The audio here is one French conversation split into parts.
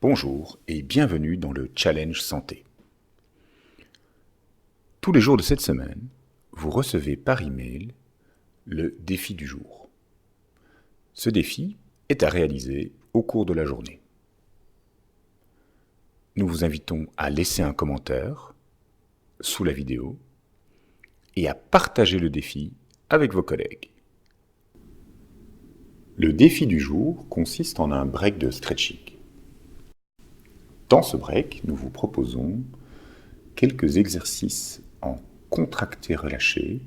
Bonjour et bienvenue dans le Challenge Santé. Tous les jours de cette semaine, vous recevez par email le défi du jour. Ce défi est à réaliser au cours de la journée. Nous vous invitons à laisser un commentaire sous la vidéo et à partager le défi avec vos collègues. Le défi du jour consiste en un break de stretching. Dans ce break, nous vous proposons quelques exercices en contracté-relâché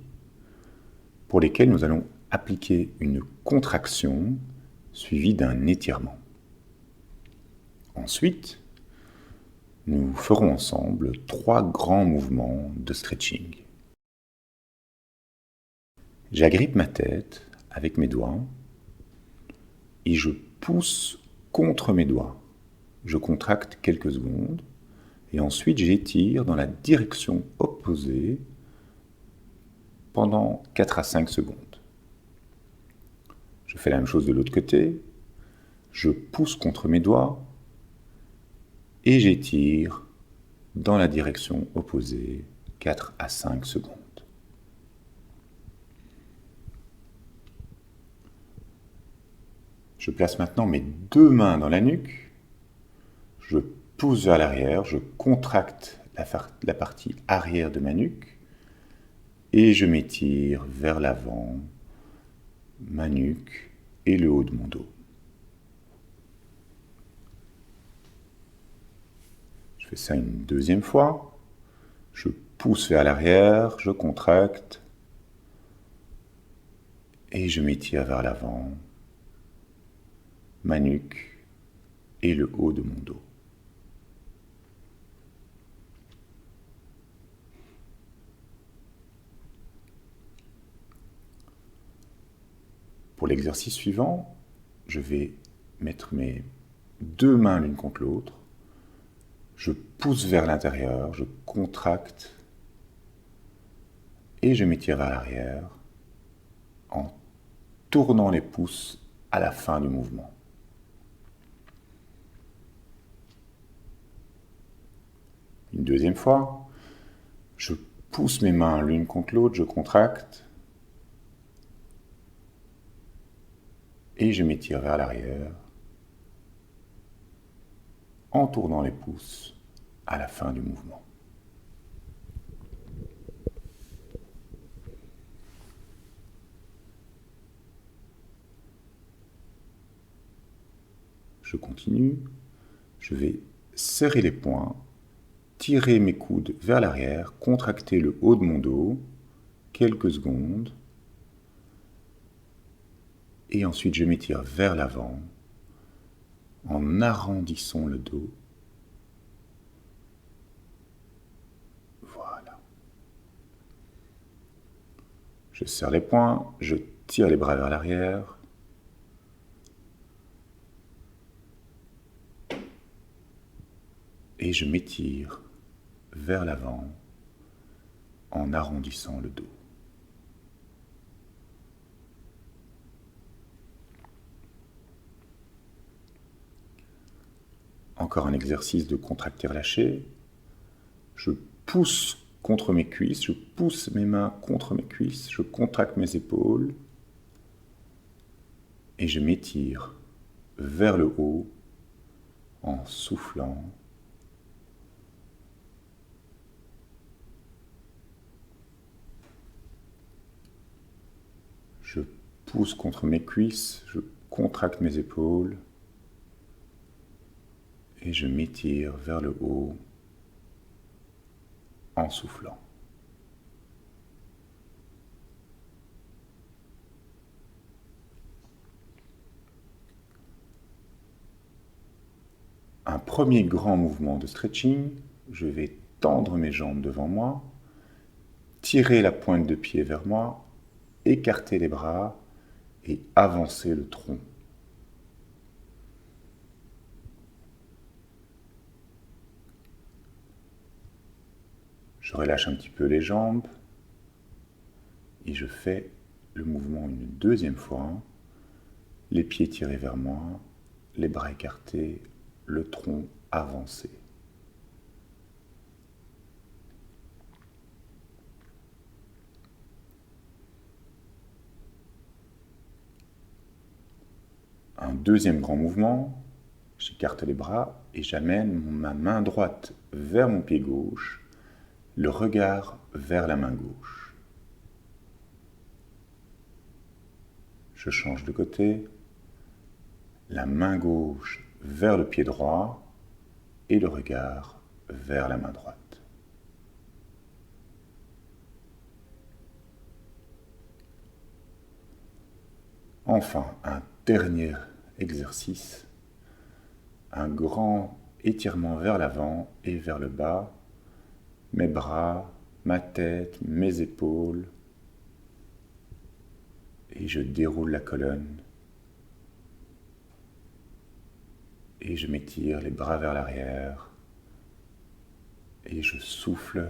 pour lesquels nous allons appliquer une contraction suivie d'un étirement. Ensuite, nous ferons ensemble 3 grands mouvements de stretching. J'agrippe ma tête avec mes doigts et je pousse contre mes doigts. Je contracte quelques secondes et ensuite j'étire dans la direction opposée pendant 4 à 5 secondes. Je fais la même chose de l'autre côté. Je pousse contre mes doigts et j'étire dans la direction opposée 4 à 5 secondes. Je place maintenant mes 2 mains dans la nuque. Je pousse vers l'arrière, je contracte la partie arrière de ma nuque et je m'étire vers l'avant, ma nuque et le haut de mon dos. Je fais ça une deuxième fois. Je pousse vers l'arrière, je contracte et je m'étire vers l'avant, ma nuque et le haut de mon dos. Pour l'exercice suivant, je vais mettre mes 2 mains l'une contre l'autre. Je pousse vers l'intérieur, je contracte et je m'étire vers l'arrière en tournant les pouces à la fin du mouvement. Une deuxième fois, je pousse mes mains l'une contre l'autre, je contracte et je m'étire vers l'arrière en tournant les pouces à la fin du mouvement. Je continue, je vais serrer les poings, tirer mes coudes vers l'arrière, contracter le haut de mon dos, quelques secondes, et ensuite je m'étire vers l'avant en arrondissant le dos. Voilà. Je serre les poings, je tire les bras vers l'arrière. Et je m'étire vers l'avant en arrondissant le dos. Encore un exercice de contracté-relâché. Je pousse contre mes cuisses, je pousse mes mains contre mes cuisses, je contracte mes épaules et je m'étire vers le haut en soufflant. Je pousse contre mes cuisses, je contracte mes épaules et je m'étire vers le haut en soufflant. Un premier grand mouvement de stretching, je vais tendre mes jambes devant moi, tirer la pointe de pied vers moi, écarter les bras et avancer le tronc. Je relâche un petit peu les jambes et je fais le mouvement une deuxième fois. Les pieds tirés vers moi, les bras écartés, le tronc avancé. Un deuxième grand mouvement, j'écarte les bras et j'amène ma main droite vers mon pied gauche, le regard vers la main gauche. Je change de côté, la main gauche vers le pied droit et le regard vers la main droite. Enfin, un dernier exercice, un grand étirement vers l'avant et vers le bas, mes bras, ma tête, mes épaules, et je déroule la colonne, et je m'étire les bras vers l'arrière, et je souffle